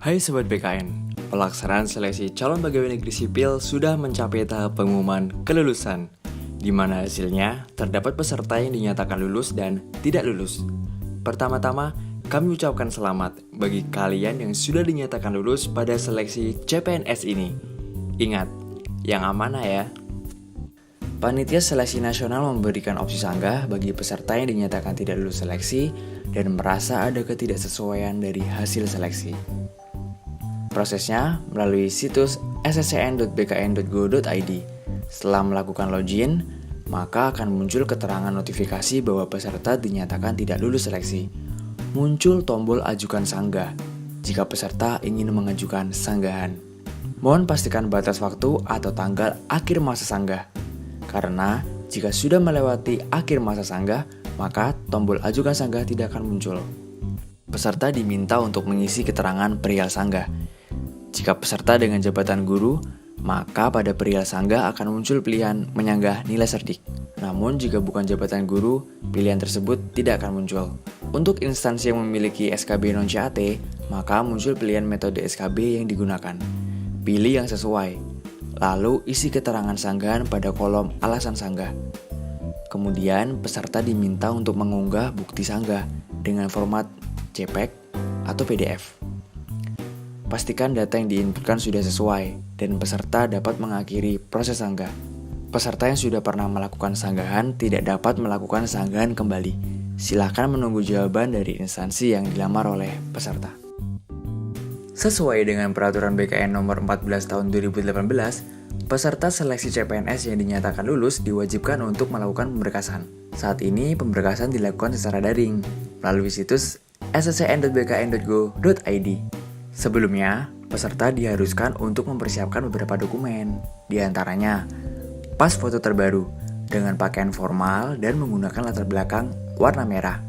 Hai Sobat BKN, pelaksanaan seleksi calon pegawai negeri sipil sudah mencapai tahap pengumuman kelulusan, di mana hasilnya terdapat peserta yang dinyatakan lulus dan tidak lulus. Pertama-tama, kami ucapkan selamat bagi kalian yang sudah dinyatakan lulus pada seleksi CPNS ini. Ingat, yang amanah ya. Panitia Seleksi Nasional memberikan opsi sanggah bagi peserta yang dinyatakan tidak lulus seleksi dan merasa ada ketidaksesuaian dari hasil seleksi. Prosesnya melalui situs sscn.bkn.go.id. Setelah melakukan login, maka akan muncul keterangan notifikasi bahwa peserta dinyatakan tidak lulus seleksi. Muncul tombol ajukan sanggah jika peserta ingin mengajukan sanggahan. Mohon pastikan batas waktu atau tanggal akhir masa sanggah. Karena jika sudah melewati akhir masa sanggah, maka tombol ajukan sanggah tidak akan muncul. Peserta diminta untuk mengisi keterangan perihal sanggah. Jika peserta dengan jabatan guru, maka pada perihal sanggah akan muncul pilihan menyanggah nilai cerdik. Namun jika bukan jabatan guru, pilihan tersebut tidak akan muncul. Untuk instansi yang memiliki SKB non-CAT, maka muncul pilihan metode SKB yang digunakan. Pilih yang sesuai, lalu isi keterangan sanggahan pada kolom alasan sanggah. Kemudian peserta diminta untuk mengunggah bukti sanggah dengan format JPEG atau PDF. Pastikan data yang diinputkan sudah sesuai dan peserta dapat mengakhiri proses sanggah. Peserta yang sudah pernah melakukan sanggahan tidak dapat melakukan sanggahan kembali. Silakan menunggu jawaban dari instansi yang dilamar oleh peserta. Sesuai dengan peraturan BKN nomor 14 tahun 2018, peserta seleksi CPNS yang dinyatakan lulus diwajibkan untuk melakukan pemberkasan. Saat ini pemberkasan dilakukan secara daring melalui situs sscn.bkn.go.id. Sebelumnya, peserta diharuskan untuk mempersiapkan beberapa dokumen, di antaranya pas foto terbaru dengan pakaian formal dan menggunakan latar belakang warna merah.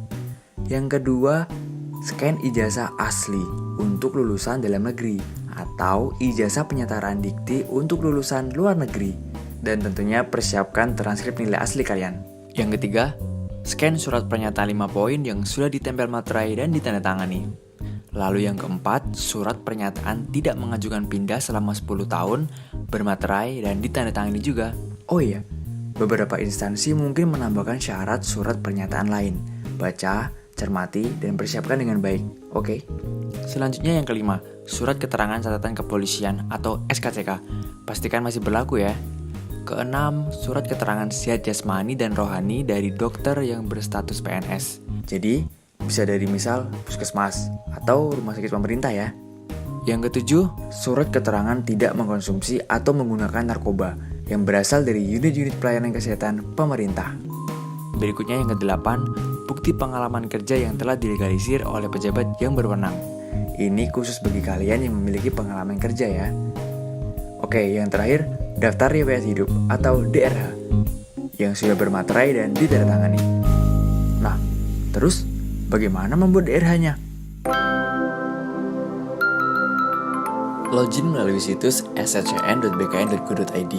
Yang kedua, scan ijazah asli untuk lulusan dalam negeri atau ijazah penyetaraan dikti untuk lulusan luar negeri. Dan tentunya persiapkan transkrip nilai asli kalian. Yang ketiga, scan surat pernyataan 5 poin yang sudah ditempel materai dan ditandatangani. Lalu yang keempat, surat pernyataan tidak mengajukan pindah selama 10 tahun, bermaterai dan ditandatangani juga. Oh iya, beberapa instansi mungkin menambahkan syarat surat pernyataan lain. Baca, cermati, dan persiapkan dengan baik. Oke. Selanjutnya yang kelima, surat keterangan catatan kepolisian atau SKCK. Pastikan masih berlaku ya. Keenam, surat keterangan sehat jasmani dan rohani dari dokter yang berstatus PNS. Jadi, bisa dari misal puskesmas atau rumah sakit pemerintah ya. Yang ketujuh, surat keterangan tidak mengkonsumsi atau menggunakan narkoba yang berasal dari unit-unit pelayanan kesehatan pemerintah. Berikutnya yang kedelapan, bukti pengalaman kerja yang telah dilegalisir oleh pejabat yang berwenang. Ini khusus bagi kalian yang memiliki pengalaman kerja ya. Oke, yang terakhir, daftar riwayat hidup atau DRH yang sudah bermaterai dan ditandatangani. Nah, terus bagaimana membuat DRH-nya? Login melalui situs sscn.bkn.go.id.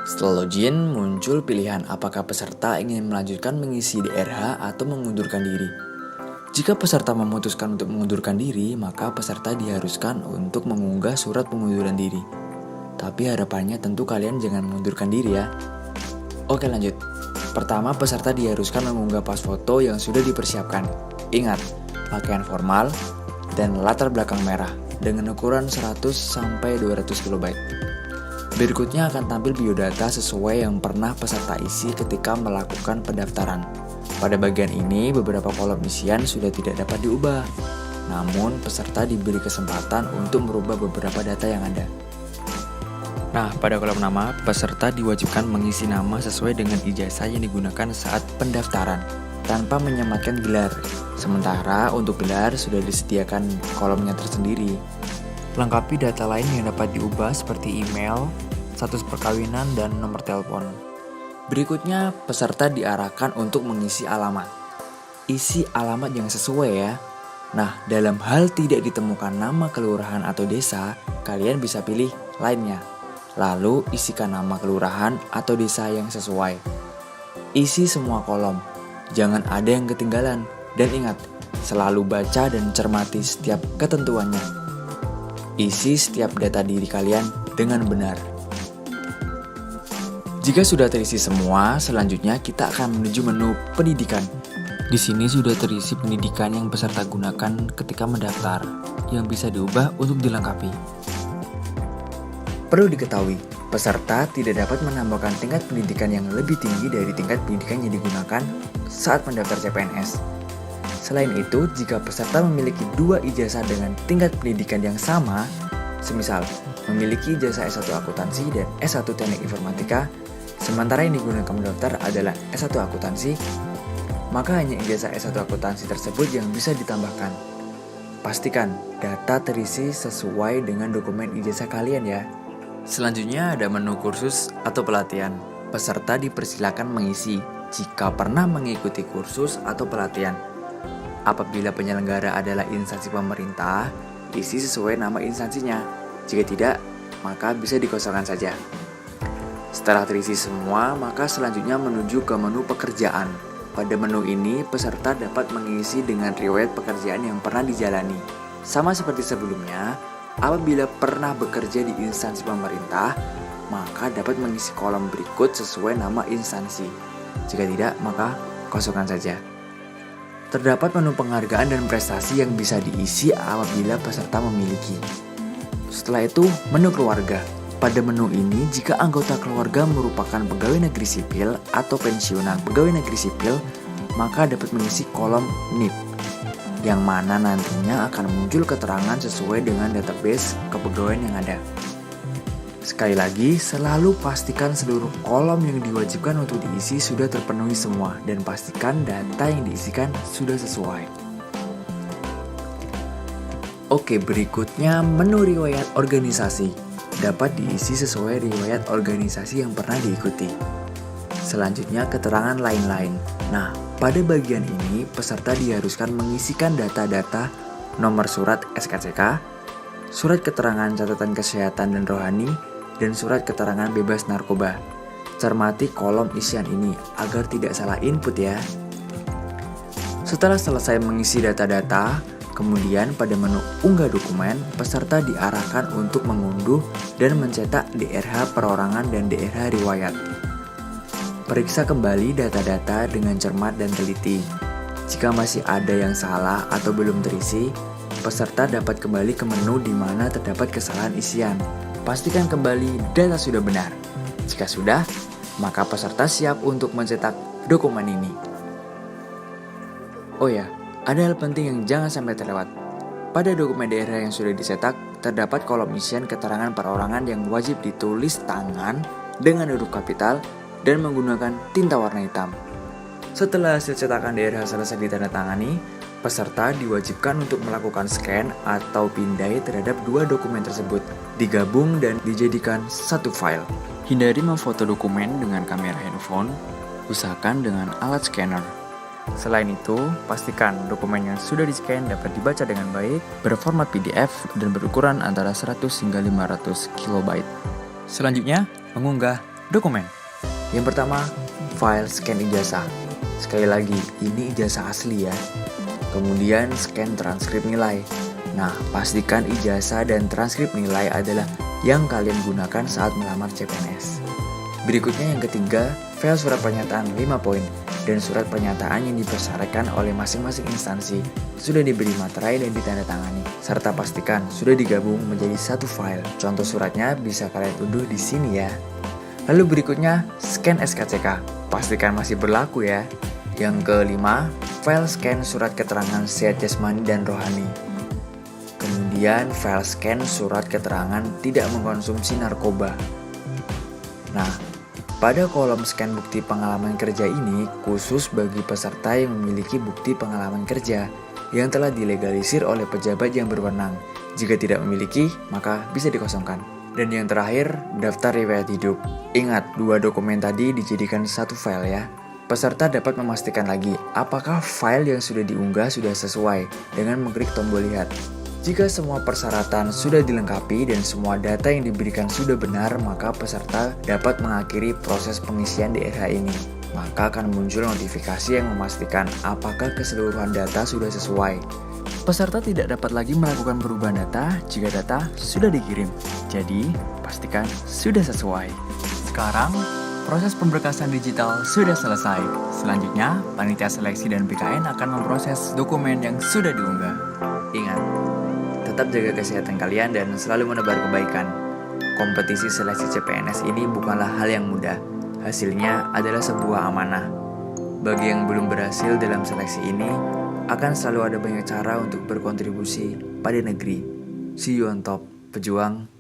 Setelah login, muncul pilihan apakah peserta ingin melanjutkan mengisi DRH atau mengundurkan diri. Jika peserta memutuskan untuk mengundurkan diri, maka peserta diharuskan untuk mengunggah surat pengunduran diri. Tapi harapannya tentu kalian jangan mengundurkan diri ya. Oke lanjut. Pertama, peserta diharuskan mengunggah pas foto yang sudah dipersiapkan. Ingat, pakaian formal dan latar belakang merah dengan ukuran 100-200 KB. Berikutnya akan tampil biodata sesuai yang pernah peserta isi ketika melakukan pendaftaran. Pada bagian ini, beberapa kolom isian sudah tidak dapat diubah. Namun, peserta diberi kesempatan untuk merubah beberapa data yang ada. Nah, pada kolom nama, peserta diwajibkan mengisi nama sesuai dengan ijazah yang digunakan saat pendaftaran, tanpa menyematkan gelar. Sementara untuk gelar sudah disediakan kolomnya tersendiri. Lengkapi data lain yang dapat diubah seperti email, status perkawinan, dan nomor telepon. Berikutnya, peserta diarahkan untuk mengisi alamat. Isi alamat yang sesuai ya. Nah, dalam hal tidak ditemukan nama kelurahan atau desa, kalian bisa pilih lainnya. Lalu isikan nama kelurahan atau desa yang sesuai. Isi semua kolom, jangan ada yang ketinggalan. Dan ingat, selalu baca dan cermati setiap ketentuannya. isi setiap data diri kalian dengan benar. Jika sudah terisi semua, selanjutnya kita akan menuju menu pendidikan. Di sini sudah terisi pendidikan yang peserta gunakan ketika mendaftar, yang bisa diubah untuk dilengkapi. Perlu diketahui, peserta tidak dapat menambahkan tingkat pendidikan yang lebih tinggi dari tingkat pendidikan yang digunakan saat mendaftar CPNS. Selain itu, jika peserta memiliki 2 ijazah dengan tingkat pendidikan yang sama, semisal memiliki ijazah S1 akuntansi dan S1 teknik informatika, sementara yang digunakan mendaftar adalah S1 akuntansi, maka hanya ijazah S1 akuntansi tersebut yang bisa ditambahkan. Pastikan data terisi sesuai dengan dokumen ijazah kalian ya. Selanjutnya ada menu kursus atau pelatihan. Peserta dipersilakan mengisi jika pernah mengikuti kursus atau pelatihan. Apabila penyelenggara adalah instansi pemerintah, isi sesuai nama instansinya. Jika tidak, maka bisa dikosongkan saja. Setelah terisi semua, maka selanjutnya menuju ke menu pekerjaan. Pada menu ini, peserta dapat mengisi dengan riwayat pekerjaan yang pernah dijalani. Sama seperti sebelumnya, apabila pernah bekerja di instansi pemerintah, maka dapat mengisi kolom berikut sesuai nama instansi. Jika tidak, maka kosongkan saja. Terdapat menu penghargaan dan prestasi yang bisa diisi apabila peserta memiliki. Setelah itu, menu keluarga. Pada menu ini, jika anggota keluarga merupakan pegawai negeri sipil atau pensiunan pegawai negeri sipil, maka dapat mengisi kolom NIP, yang mana nantinya akan muncul keterangan sesuai dengan database kepegawaian yang ada. Sekali lagi, selalu pastikan seluruh kolom yang diwajibkan untuk diisi sudah terpenuhi semua, dan pastikan data yang diisikan sudah sesuai. Oke, berikutnya menu riwayat organisasi. Dapat diisi sesuai riwayat organisasi yang pernah diikuti. Selanjutnya keterangan lain-lain. Nah, pada bagian ini peserta diharuskan mengisikan data-data nomor surat SKCK, surat keterangan catatan kesehatan dan rohani, dan surat keterangan bebas narkoba. Cermati kolom isian ini agar tidak salah input ya. Setelah selesai mengisi data-data, kemudian pada menu unggah dokumen, peserta diarahkan untuk mengunduh dan mencetak DRH perorangan dan DRH riwayat. Periksa kembali data-data dengan cermat dan teliti. Jika masih ada yang salah atau belum terisi, peserta dapat kembali ke menu di mana terdapat kesalahan isian. Pastikan kembali data sudah benar. Jika sudah, maka peserta siap untuk mencetak dokumen ini. Oh ya, ada hal penting yang jangan sampai terlewat. Pada dokumen DRH yang sudah dicetak, terdapat kolom isian keterangan perorangan yang wajib ditulis tangan dengan huruf kapital dan menggunakan tinta warna hitam. Setelah hasil cetakan DRH selesai ditandatangani, peserta diwajibkan untuk melakukan scan atau pindai terhadap 2 dokumen tersebut, digabung dan dijadikan satu file. Hindari memfoto dokumen dengan kamera handphone, usahakan dengan alat scanner. Selain itu, pastikan dokumen yang sudah di-scan dapat dibaca dengan baik, berformat PDF, dan berukuran antara 100 hingga 500 KB. Selanjutnya, mengunggah dokumen. Yang pertama, file scan ijazah. Sekali lagi, ini ijazah asli ya. Kemudian, scan transkrip nilai. Nah, pastikan ijazah dan transkrip nilai adalah yang kalian gunakan saat melamar CPNS. Berikutnya yang ketiga, file surat pernyataan 5 poin dan surat pernyataan yang dipersyaratkan oleh masing-masing instansi sudah diberi materai dan ditandatangani, serta pastikan sudah digabung menjadi satu file. Contoh suratnya bisa kalian unduh di sini ya. Lalu berikutnya, scan SKCK. Pastikan masih berlaku ya. Yang kelima, file scan surat keterangan sehat jasmani dan rohani. Kemudian, file scan surat keterangan tidak mengkonsumsi narkoba. Nah, pada kolom scan bukti pengalaman kerja ini khusus bagi peserta yang memiliki bukti pengalaman kerja yang telah dilegalisir oleh pejabat yang berwenang. Jika tidak memiliki, maka bisa dikosongkan. Dan yang terakhir, daftar riwayat hidup. Ingat, 2 dokumen tadi dijadikan satu file ya. Peserta dapat memastikan lagi apakah file yang sudah diunggah sudah sesuai dengan mengklik tombol lihat. Jika semua persyaratan sudah dilengkapi dan semua data yang diberikan sudah benar, maka peserta dapat mengakhiri proses pengisian DRH ini. Maka akan muncul notifikasi yang memastikan apakah keseluruhan data sudah sesuai. Peserta tidak dapat lagi melakukan perubahan data jika data sudah dikirim. Jadi, pastikan sudah sesuai. Sekarang, proses pemberkasan digital sudah selesai. Selanjutnya, panitia seleksi dan BKN akan memproses dokumen yang sudah diunggah. Ingat, tetap jaga kesehatan kalian dan selalu menebar kebaikan. Kompetisi seleksi CPNS ini bukanlah hal yang mudah. Hasilnya adalah sebuah amanah. Bagi yang belum berhasil dalam seleksi ini, akan selalu ada banyak cara untuk berkontribusi pada negeri. See you on top, pejuang.